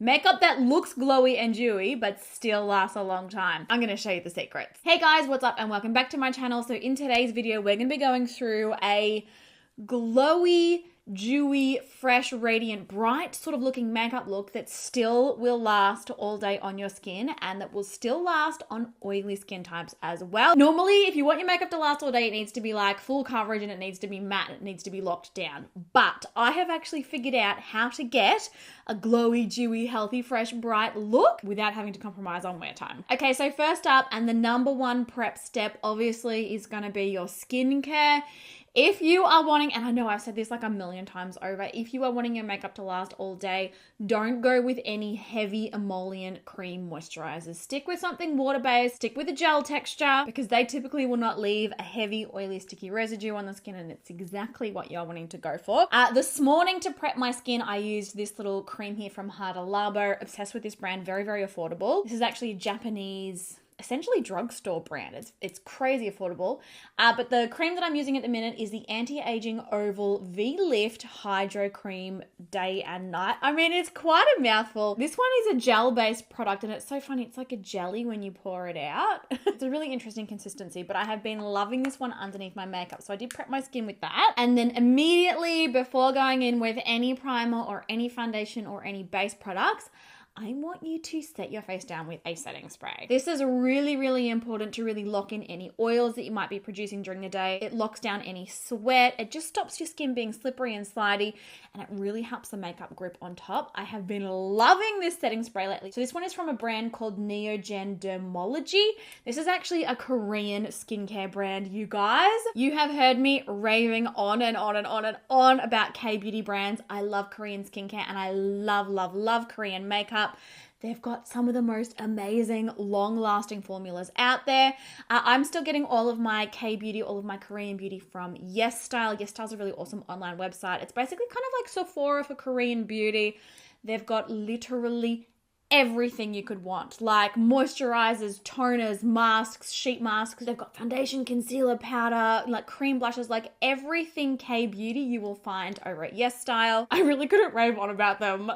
Makeup that looks glowy and dewy, but still lasts a long time. I'm gonna show you the secrets. Hey guys, what's up and welcome back to my channel. So in today's video, we're gonna be going through a glowy, dewy, fresh, radiant, bright sort of looking makeup look that still will last all day on your skin and that will still last on oily skin types as well. Normally, if you want your makeup to last all day, it needs to be like full coverage and it needs to be matte, it needs to be locked down. But I have actually figured out how to get a glowy, dewy, healthy, fresh, bright look without having to compromise on wear time. Okay, so first up, and the number one prep step obviously is gonna be your skincare. If you are wanting, and I know I've said this like a million times over, if you are wanting your makeup to last all day, don't go with any heavy emollient cream moisturizers. Stick with something water-based, stick with a gel texture, because they typically will not leave a heavy, oily, sticky residue on the skin, and it's exactly what you're wanting to go for. This morning to prep my skin, I used this little cream here from Hada Labo. Obsessed with this brand, very, very affordable. This is actually a Japanese, essentially drugstore brand. It's crazy affordable. But the cream that I'm using at the minute is the Anti-Aging Oval V-Lift Hydro Cream Day and Night. I mean, it's quite a mouthful. This one is a gel-based product and it's so funny. It's like a jelly when you pour it out. It's a really interesting consistency, but I have been loving this one underneath my makeup. So I did prep my skin with that. And then immediately before going in with any primer or any foundation or any base products, I want you to set your face down with a setting spray. This is really, really important to really lock in any oils that you might be producing during the day. It locks down any sweat. It just stops your skin being slippery and slidey, and it really helps the makeup grip on top. I have been loving this setting spray lately. So this one is from a brand called Neogen Dermology. This is actually a Korean skincare brand, you guys. You have heard me raving on and on and on and on about K-beauty brands. I love Korean skincare and I love, love, love Korean makeup. They've got some of the most amazing, long-lasting formulas out there. I'm still getting all of my K-beauty, all of my Korean beauty from YesStyle. YesStyle is a really awesome online website. It's basically kind of like Sephora for Korean beauty. They've got literally everything you could want, like moisturizers, toners, masks, sheet masks. They've got foundation, concealer, powder, like cream blushes, like everything K-beauty you will find over at YesStyle. I really couldn't rave on about them,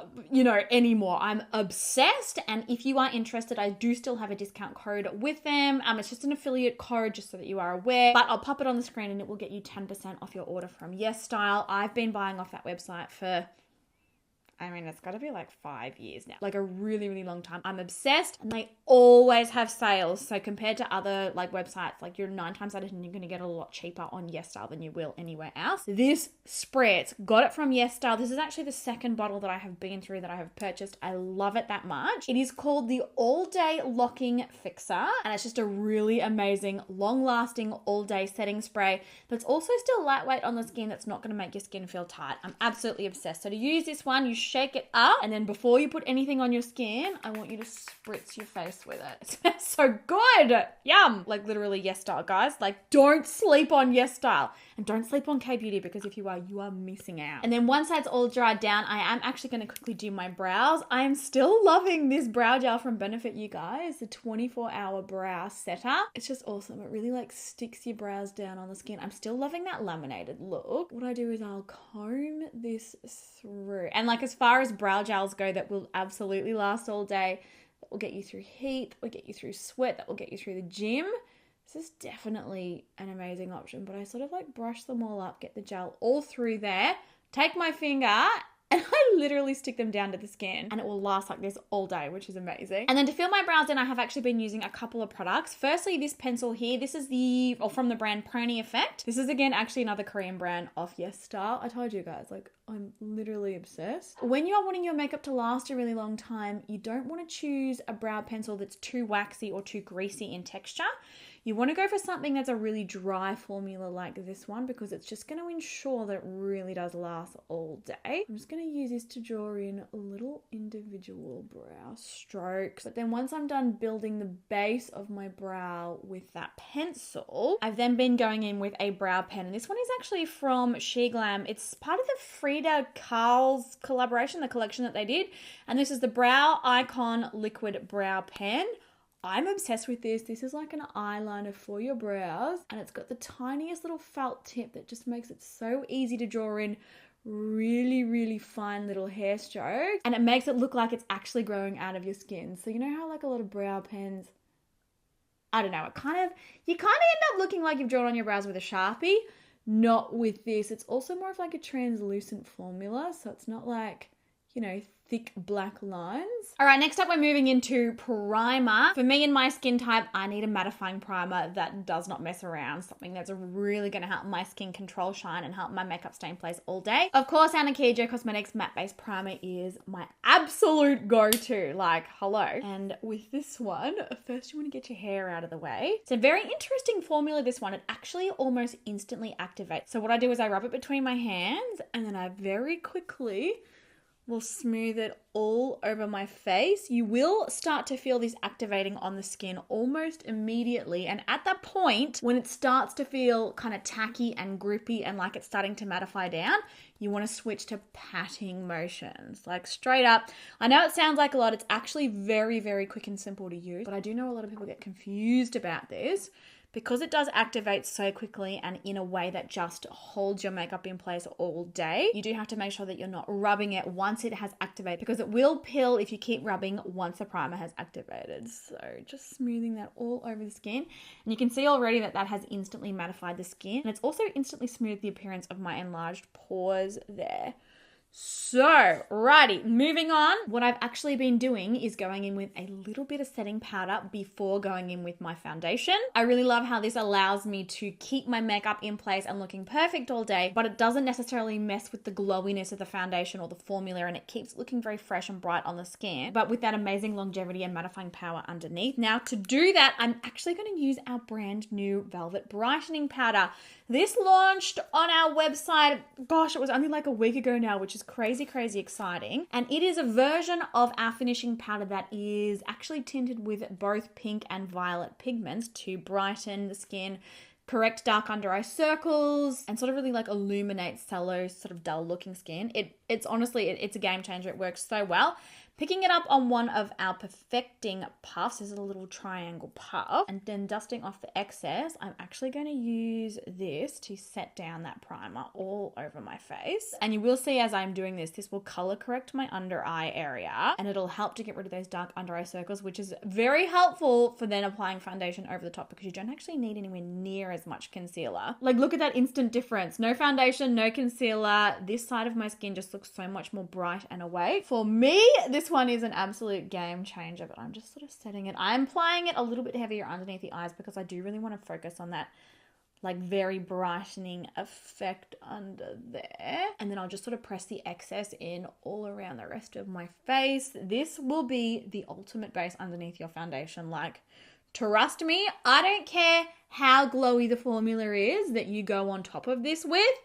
anymore. I'm obsessed. And if you are interested, I do still have a discount code with them. It's just an affiliate code just so that you are aware, but I'll pop it on the screen and it will get you 10% off your order from YesStyle. I've been buying off that website for, it's got to be like 5 years now, like a really, really long time. I'm obsessed and they always have sales. So compared to other like websites, like you're 9 times out of 10, you're going to get a lot cheaper on YesStyle than you will anywhere else. This spritz, got it from YesStyle. This is actually the second bottle that I have been through that I have purchased. I love it that much. It is called the All Day Locking Fixer. And it's just a really amazing, long lasting all day setting spray that's also still lightweight on the skin. That's not going to make your skin feel tight. I'm absolutely obsessed. So to use this one, you shake it up, and then before you put anything on your skin, I want you to spritz your face with it. It smells so good. Yum. Like literally YesStyle, guys. Like don't sleep on YesStyle and don't sleep on K-beauty, because if you are missing out. And then once that's all dried down, I am actually going to quickly do my brows. I am still loving this brow gel from Benefit, you guys. The 24-hour brow setter. It's just awesome. It really like sticks your brows down on the skin. I'm still loving that laminated look. What I do is I'll comb this through, and like as far as brow gels go that will absolutely last all day, that will get you through heat, that will get you through sweat, that will get you through the gym, this is definitely an amazing option. But I sort of like brush them all up, get the gel all through there, take my finger and I literally stick them down to the skin, and it will last like this all day, which is amazing. And then to fill my brows in, I have actually been using a couple of products. Firstly, this pencil here. This is from the brand Pony Effect. This is again actually another Korean brand off YesStyle. I told you guys, like I'm literally obsessed. When you are wanting your makeup to last a really long time, you don't want to choose a brow pencil that's too waxy or too greasy in texture. You want to go for something that's a really dry formula like this one, because it's just going to ensure that it really does last all day. I'm just going to use this to draw in little individual brow strokes. But then once I'm done building the base of my brow with that pencil, I've then been going in with a brow pen. And this one is actually from She Glam. It's part of the Frida Kahlo's collaboration, the collection that they did. And this is the Brow Icon Liquid Brow Pen. I'm obsessed with this. This is like an eyeliner for your brows, and it's got the tiniest little felt tip that just makes it so easy to draw in really, really fine little hair strokes, and it makes it look like it's actually growing out of your skin. So you know how like a lot of brow pens, I don't know, you kind of end up looking like you've drawn on your brows with a Sharpie. Not with this. It's also more of like a translucent formula, so it's not like, you know, thick black lines. All right, next up we're moving into primer. For me and my skin type, I need a mattifying primer that does not mess around, something that's really going to help my skin control shine and help my makeup stay in place all day. Of course, our Nikkia Cosmetics matte base primer is my absolute go-to, like hello. And with this one, first you want to get your hair out of the way. It's a very interesting formula, this one. It actually almost instantly activates. So what I do is I rub it between my hands and then I very quickly will smooth it all over my face. You will start to feel this activating on the skin almost immediately. And at that point, when it starts to feel kind of tacky and grippy and like it's starting to mattify down, you want to switch to patting motions, like straight up. I know it sounds like a lot. It's actually very, very quick and simple to use, but I do know a lot of people get confused about this. Because it does activate so quickly and in a way that just holds your makeup in place all day, you do have to make sure that you're not rubbing it once it has activated, because it will peel if you keep rubbing once the primer has activated. So just smoothing that all over the skin. And you can see already that that has instantly mattified the skin. And it's also instantly smoothed the appearance of my enlarged pores there. So, righty, moving on. What I've actually been doing is going in with a little bit of setting powder before going in with my foundation. I really love how this allows me to keep my makeup in place and looking perfect all day, but it doesn't necessarily mess with the glowiness of the foundation or the formula, and it keeps looking very fresh and bright on the skin, but with that amazing longevity and mattifying power underneath. Now, to do that, I'm actually going to use our brand new Velvet Brightening Powder. This launched on our website, gosh, it was only like a week ago now, which is crazy, crazy exciting. And it is a version of our finishing powder that is actually tinted with both pink and violet pigments to brighten the skin, correct dark under eye circles, and sort of really like illuminate Cellulose sort of dull looking skin. It's honestly, it's a game changer. It works so well. Picking it up on one of our perfecting puffs, this is a little triangle puff, and then dusting off the excess, I'm actually going to use this to set down that primer all over my face. And you will see as I'm doing this, this will color correct my under eye area, and it'll help to get rid of those dark under eye circles, which is very helpful for then applying foundation over the top, because you don't actually need anywhere near as much concealer. Like, look at that instant difference. No foundation, no concealer. This side of my skin just looks so much more bright and awake. For me, this one is an absolute game changer, but I'm just sort of setting it. I'm applying it a little bit heavier underneath the eyes because I do really want to focus on that like very brightening effect under there. And then I'll just sort of press the excess in all around the rest of my face. This will be the ultimate base underneath your foundation. Like, trust me, I don't care how glowy the formula is that you go on top of this with.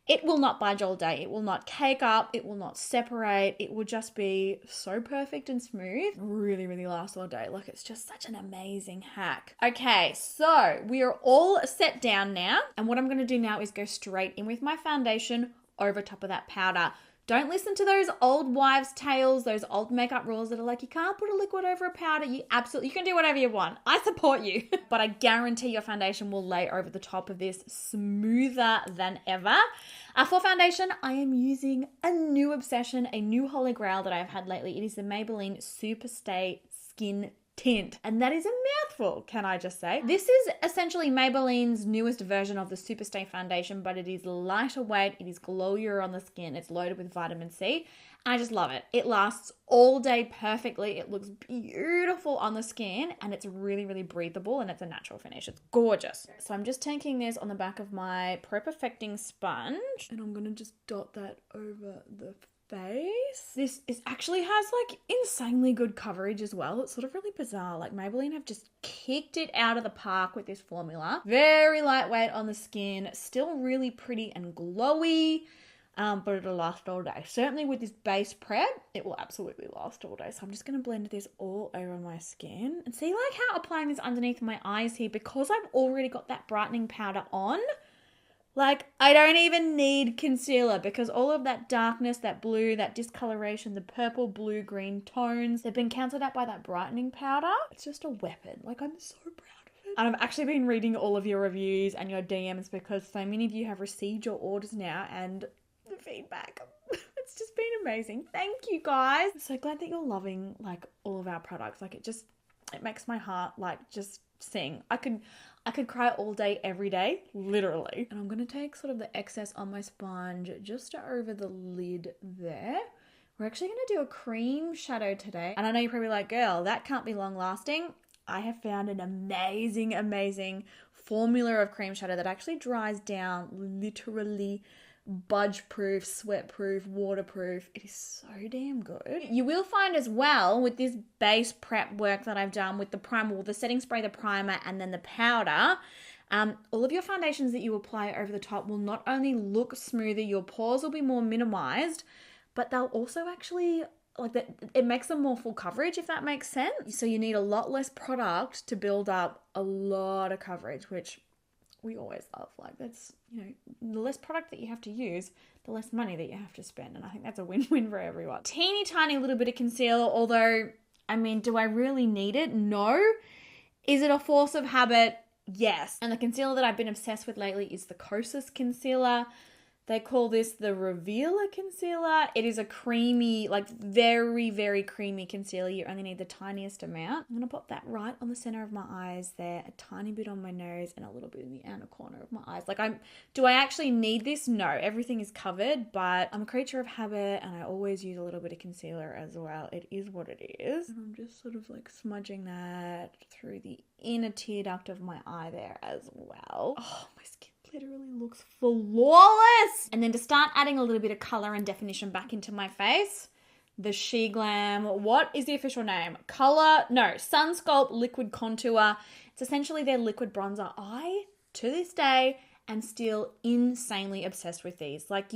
It will not budge all day. It will not cake up. It will not separate. It will just be so perfect and smooth. Really, really last all day. Like, it's just such an amazing hack. Okay, so we are all set down now. And what I'm going to do now is go straight in with my foundation over top of that powder. Don't listen to those old wives' tales, those old makeup rules that are like, you can't put a liquid over a powder. You can do whatever you want. I support you. But I guarantee your foundation will lay over the top of this smoother than ever. For foundation, I am using a new obsession, a new holy grail that I've had lately. It is the Maybelline Super Stay Skin Tint. And that is a mouthful, can I just say. This is essentially Maybelline's newest version of the Super Stay foundation, but it is lighter weight, it is glowier on the skin, it's loaded with vitamin C. I just love it. It lasts all day perfectly. It looks beautiful on the skin, and it's really, really breathable, and it's a natural finish. It's gorgeous. So I'm just taking this on the back of my Pro Perfecting sponge, and I'm going to just dot that over the face. This actually has like insanely good coverage as well. It's sort of really bizarre. Like, Maybelline have just kicked it out of the park with this formula. Very lightweight on the skin, still really pretty and glowy. But it'll last all day. Certainly with this base prep, it will absolutely last all day. So I'm just going to blend this all over my skin. And see like how applying this underneath my eyes here, because I've already got that brightening powder on, like, I don't even need concealer, because all of that darkness, that blue, that discoloration, the purple, blue, green tones, they've been cancelled out by that brightening powder. It's just a weapon. Like, I'm so proud. And I've actually been reading all of your reviews and your DMs, because so many of you have received your orders now, and the feedback. It's just been amazing. Thank you guys. I'm so glad that you're loving like all of our products. Like it makes my heart like just sing. I could cry all day, every day, literally. And I'm going to take sort of the excess on my sponge just over the lid there. We're actually going to do a cream shadow today. And I know you're probably like, girl, that can't be long lasting. I have found an amazing, amazing formula of cream shadow that actually dries down, literally budge proof, sweat proof, waterproof. It is so damn good. You will find as well with this base prep work that I've done with the primer, the setting spray, the primer, and then the powder, all of your foundations that you apply over the top will not only look smoother, your pores will be more minimized, but they'll also actually like that, it makes them more full coverage, if that makes sense. So you need a lot less product to build up a lot of coverage, which we always love. Like that's, you know, the less product that you have to use, the less money that you have to spend. And I think that's a win-win for everyone. Teeny tiny little bit of concealer, although, I mean, do I really need it? No. Is it a force of habit? Yes. And the concealer that I've been obsessed with lately is the Kosas concealer. They call this the Revealer concealer. It is a creamy, like very, very creamy concealer. You only need the tiniest amount. I'm going to pop that right on the center of my eyes there, a tiny bit on my nose and a little bit in the outer corner of my eyes. Like do I actually need this? No, everything is covered, but I'm a creature of habit and I always use a little bit of concealer as well. It is what it is. And I'm just sort of like smudging that through the inner tear duct of my eye there as well. Oh, my skin literally looks flawless. And then to start adding a little bit of color and definition back into my face, the She Glam, what is the official name? Sun Sculpt Liquid Contour. It's essentially their liquid bronzer. I, to this day, am still insanely obsessed with these. Like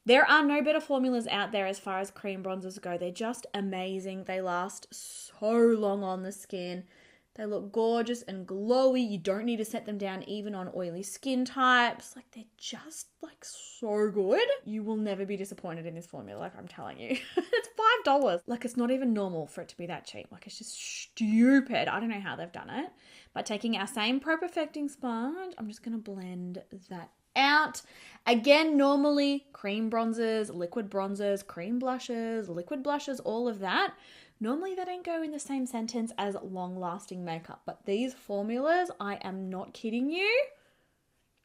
there are no better formulas out there as far as cream bronzers go. They're just amazing. They last so long on the skin. They look gorgeous and glowy. You don't need to set them down even on oily skin types. Like they're just like so good. You will never be disappointed in this formula, like I'm telling you. It's $5. Like it's not even normal for it to be that cheap. Like it's just stupid. I don't know how they've done it. By taking our same Pro Perfecting sponge, I'm just going to blend that out. Again, normally cream bronzers, liquid bronzers, cream blushes, liquid blushes, all of that. Normally they don't go in the same sentence as long-lasting makeup, but these formulas, I am not kidding you,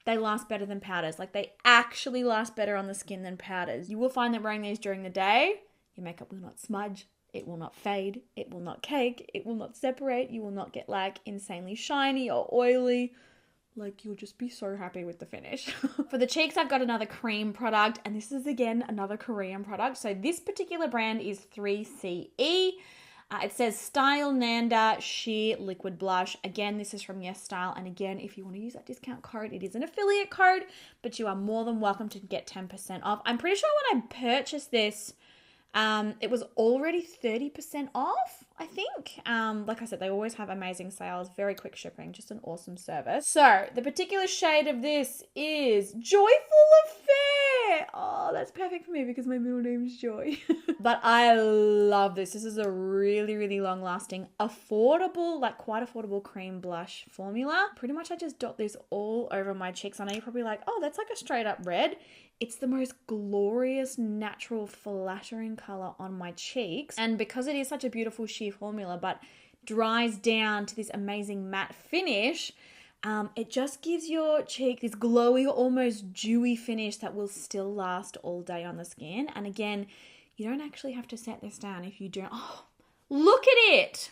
they last better than powders. Like they actually last better on the skin than powders. You will find that wearing these during the day, your makeup will not smudge, it will not fade, it will not cake, it will not separate, you will not get like insanely shiny or oily. Like you'll just be so happy with the finish. For the cheeks, I've got another cream product, and this is again another Korean product. So this particular brand is 3CE. It says Style Nanda Sheer Liquid Blush. Again, this is from Yes Style. And again, if you want to use that discount code, it is an affiliate code, but you are more than welcome to get 10% off. I'm pretty sure when I purchased this, it was already 30% off, I think. Like I said, they always have amazing sales, very quick shipping, just an awesome service. So the particular shade of this is Joyful Affair. Oh, that's perfect for me because my middle name is Joy. But I love this. This is a really, really long lasting, affordable, like quite affordable cream blush formula. Pretty much I just dot this all over my cheeks. I know you're probably like, oh, that's like a straight up red. It's the most glorious, natural, flattering color on my cheeks. And because it is such a beautiful sheer formula, but dries down to this amazing matte finish, it just gives your cheek this glowy, almost dewy finish that will still last all day on the skin. And again, you don't actually have to set this down if you don't. Oh, look at it.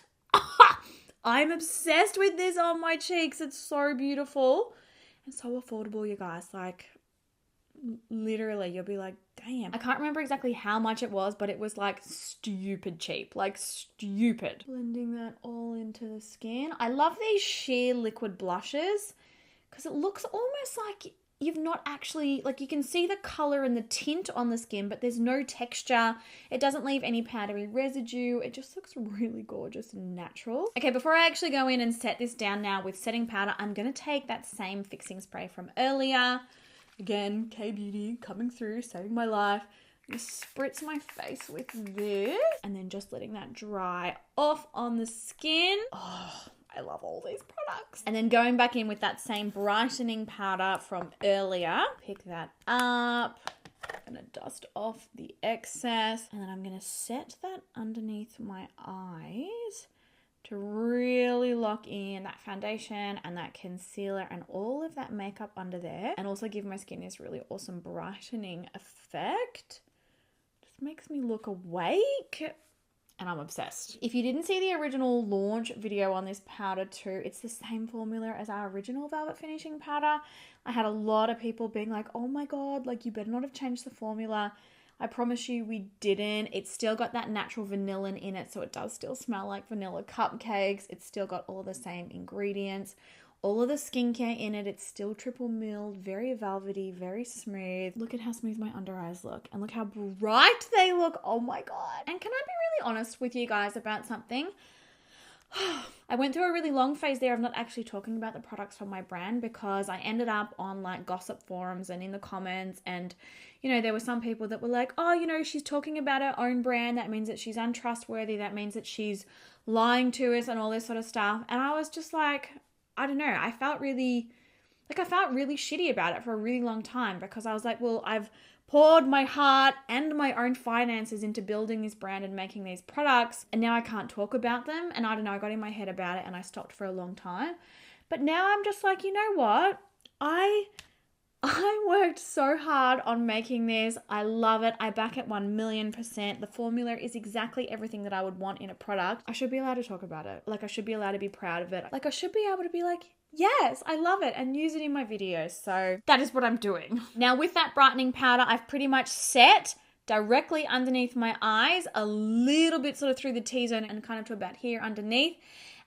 I'm obsessed with this on my cheeks. It's so beautiful and so affordable, you guys. Like, literally, you'll be like, damn. I can't remember exactly how much it was, but it was like stupid cheap, like stupid. Blending that all into the skin. I love these sheer liquid blushes because it looks almost like you've not actually, like you can see the color and the tint on the skin, but there's no texture. It doesn't leave any powdery residue. It just looks really gorgeous and natural. Okay, before I actually go in and set this down now with setting powder, I'm going to take that same fixing spray from earlier. Again, K-Beauty coming through, saving my life. I'm gonna spritz my face with this and then just letting that dry off on the skin. Oh, I love all these products. And then going back in with that same brightening powder from earlier. Pick that up. going to dust off the excess, and then I'm going to set that underneath my eyes to really lock in that foundation and that concealer and all of that makeup under there, and also give my skin this really awesome brightening effect. Just makes me look awake, and I'm obsessed. If you didn't see the original launch video on this powder too, it's the same formula as our original Velvet Finishing Powder. I had a lot of people being like, oh my god, like you better not have changed the formula. I promise you we didn't. It's still got that natural vanillin in it, so it does still smell like vanilla cupcakes. It's still got all the same ingredients. All of the skincare in it, it's still triple milled, very velvety, very smooth. Look at how smooth my under eyes look, and look how bright they look. Oh my god. And can I be really honest with you guys about something? I went through a really long phase there of not actually talking about the products from my brand, because I ended up on like gossip forums and in the comments, and you know, there were some people that were like, oh, you know, she's talking about her own brand, that means that she's untrustworthy, that means that she's lying to us and all this sort of stuff. And I was just like, I don't know, I felt really shitty about it for a really long time, because I was like, well, I've poured my heart and my own finances into building this brand and making these products, and now I can't talk about them. And I don't know, I got in my head about it and I stopped for a long time. But now I'm just like, you know what? I worked so hard on making this. I love it. I back it 1,000,000%. The formula is exactly everything that I would want in a product. I should be allowed to talk about it. Like, I should be allowed to be proud of it. Like, I should be able to be like, yes, I love it, and use it in my videos. So that is what I'm doing. Now with that brightening powder, I've pretty much set directly underneath my eyes, a little bit sort of through the T-zone and kind of to about here underneath.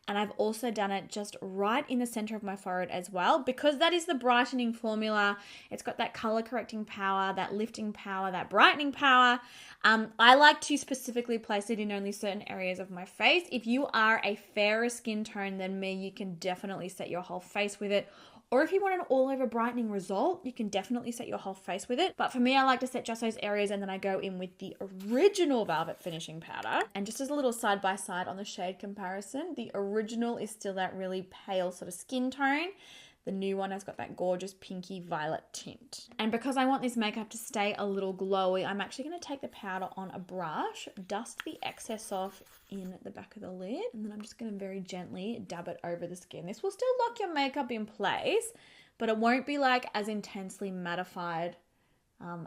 And I've also done it just right in the center of my forehead as well, because that is the brightening formula. It's got that color correcting power, that lifting power, that brightening power. I like to specifically place it in only certain areas of my face. If you are a fairer skin tone than me, you can definitely set your whole face with it. Or if you want an all-over brightening result, you can definitely set your whole face with it. But for me, I like to set just those areas, and then I go in with the original Velvet Finishing Powder. And just as a little side-by-side on the shade comparison, the original is still that really pale sort of skin tone. The new one has got that gorgeous pinky violet tint. And because I want this makeup to stay a little glowy, I'm actually going to take the powder on a brush, dust the excess off in the back of the lid, and then I'm just going to very gently dab it over the skin. This will still lock your makeup in place, but it won't be like as intensely mattified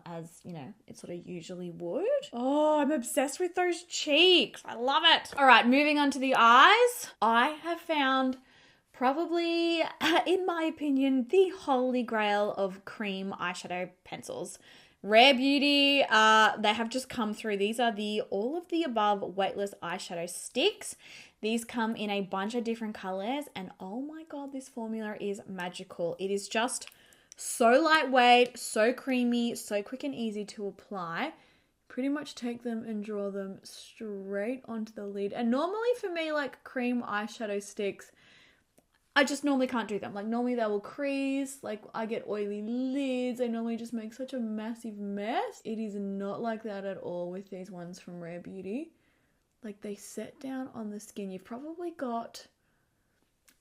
as, you know, it sort of usually would. Oh, I'm obsessed with those cheeks. I love it. All right, moving on to the eyes. I have found probably, in my opinion, the holy grail of cream eyeshadow pencils. Rare Beauty, they have just come through. These are the all of the above weightless eyeshadow sticks. These come in a bunch of different colors, and oh my god, this formula is magical. It is just so lightweight, so creamy, so quick and easy to apply. Pretty much take them and draw them straight onto the lid. And normally for me, like cream eyeshadow sticks, I just normally can't do them. Like normally they will crease, like I get oily lids. I normally just make such a massive mess. It is not like that at all with these ones from Rare Beauty. Like they set down on the skin. You've probably got,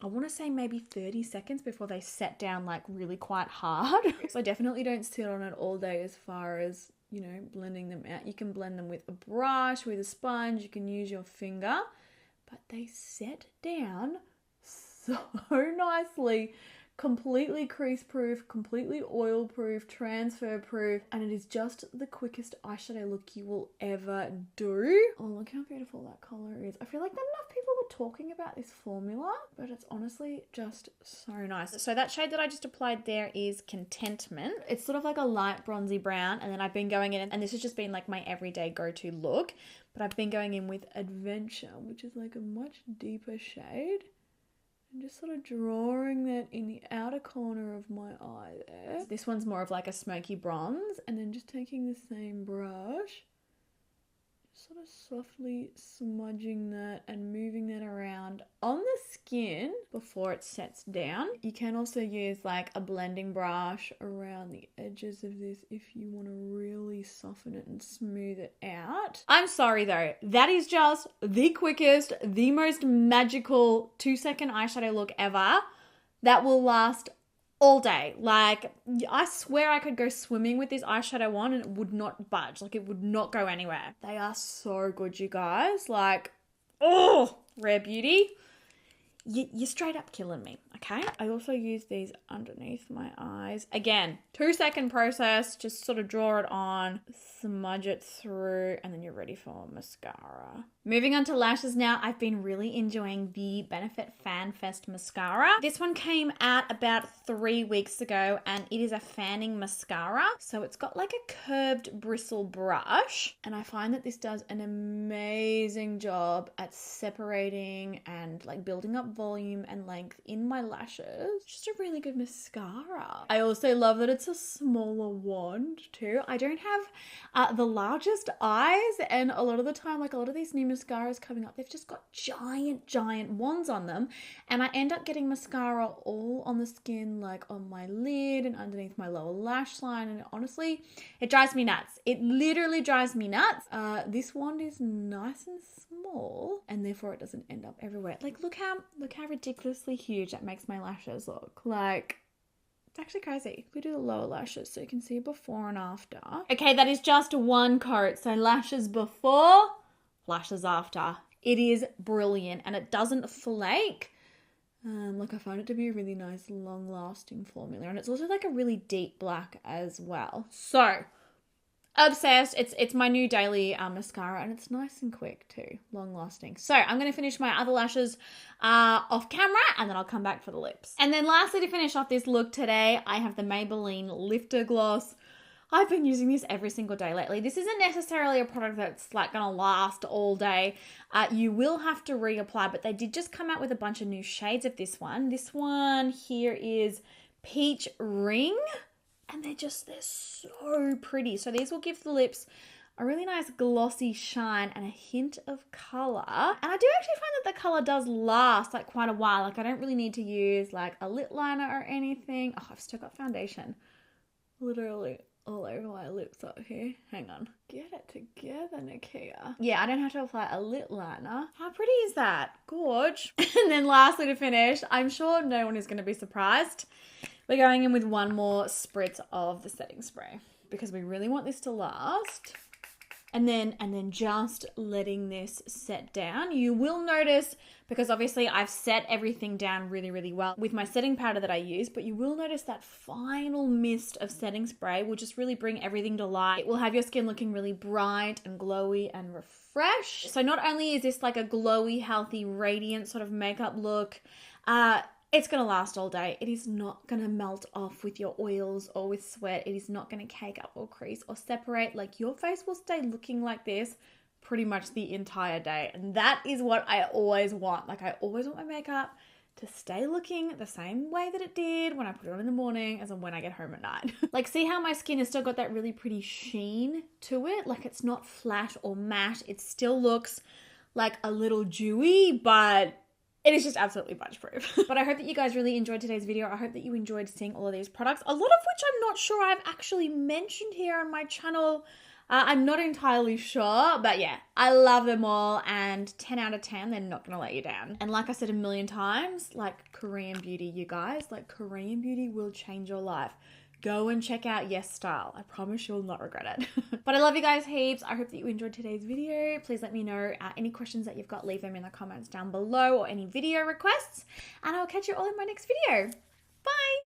I want to say maybe 30 seconds before they set down like really quite hard. So I definitely don't sit on it all day as far as, you know, blending them out. You can blend them with a brush, with a sponge, you can use your finger, but they set down so nicely, completely crease proof, completely oil proof, transfer proof, and it is just the quickest eyeshadow look you will ever do. Oh, look how beautiful that color is. I feel like not enough people were talking about this formula, but it's honestly just so nice. So that shade that I just applied there is Contentment. It's sort of like a light bronzy brown, and then I've been going in, and this has just been like my everyday go-to look, but I've been going in with Adventure, which is like a much deeper shade. And just sort of drawing that in the outer corner of my eye there. This one's more of like a smoky bronze, and then just taking the same brush, just sort of softly smudging that and moving that around on the skin before it sets down. You can also use like a blending brush around the edges of this if you want to really soften it and smooth it out. I'm sorry though, that is just the quickest, the most magical 2-second eyeshadow look ever that will last all day. Like, I swear I could go swimming with this eyeshadow on and it would not budge. Like, it would not go anywhere. They are so good, you guys. Like, oh, Rare Beauty. You're straight up killing me, okay? I also use these underneath my eyes. Again, 2-second process. Just sort of draw it on, smudge it through, and then you're ready for mascara. Moving on to lashes now. I've been really enjoying the Benefit Fan Fest mascara. This one came out about 3 weeks ago, and it is a fanning mascara. So it's got like a curved bristle brush, and I find that this does an amazing job at separating and like building up volume and length in my lashes. Just a really good mascara. I also love that it's a smaller wand too. I don't have the largest eyes, and a lot of the time, like a lot of these new mascaras coming up, they've just got giant wands on them, and I end up getting mascara all on the skin, like on my lid and underneath my lower lash line, and honestly, it drives me nuts. It literally drives me nuts. This wand is nice and small, and therefore it doesn't end up everywhere. Like, look how ridiculously huge that makes my lashes look. Like, it's actually crazy. We do the lower lashes so you can see before and after. Okay, that is just one coat. So lashes before, lashes after. It is brilliant, and it doesn't flake. Like, I find it to be a really nice long-lasting formula, and it's also like a really deep black as well. So obsessed. It's my new daily mascara, and it's nice and quick too, long lasting. So I'm going to finish my other lashes off camera, and then I'll come back for the lips. And then lastly, to finish off this look today, I have the Maybelline Lifter Gloss. I've been using this every single day lately. This isn't necessarily a product that's like going to last all day. You will have to reapply, but they did just come out with a bunch of new shades of this one. This one here is Peach Ring. And they're so pretty. So these will give the lips a really nice glossy shine and a hint of colour. And I do actually find that the colour does last like quite a while. Like, I don't really need to use like a lip liner or anything. Oh, I've still got foundation literally all over my lips up here. Hang on. Get it together, Nikkia. Yeah, I don't have to apply a lip liner. How pretty is that? Gorge. And then lastly, to finish, I'm sure no one is going to be surprised, we're going in with one more spritz of the setting spray because we really want this to last. And then just letting this set down. You will notice, because obviously I've set everything down really, really well with my setting powder that I use, but you will notice that final mist of setting spray will just really bring everything to light. It will have your skin looking really bright and glowy and refreshed. So not only is this like a glowy, healthy, radiant sort of makeup look, it's going to last all day. It is not going to melt off with your oils or with sweat. It is not going to cake up or crease or separate. Like, your face will stay looking like this pretty much the entire day. And that is what I always want. Like, I always want my makeup to stay looking the same way that it did when I put it on in the morning as when I get home at night. Like, see how my skin has still got that really pretty sheen to it? Like, it's not flat or matte. It still looks like a little dewy, but it is just absolutely bunch proof. But I hope that you guys really enjoyed today's video. I hope that you enjoyed seeing all of these products, a lot of which I'm not sure I've actually mentioned here on my channel. I'm not entirely sure, but yeah, I love them all, and 10 out of 10, they're not gonna let you down. And like I said a million times, like Korean beauty, you guys, like Korean beauty will change your life. Go and check out Yes Style. I promise you'll not regret it. But I love you guys heaps. I hope that you enjoyed today's video. Please let me know any questions that you've got. Leave them in the comments down below, or any video requests. And I'll catch you all in my next video. Bye!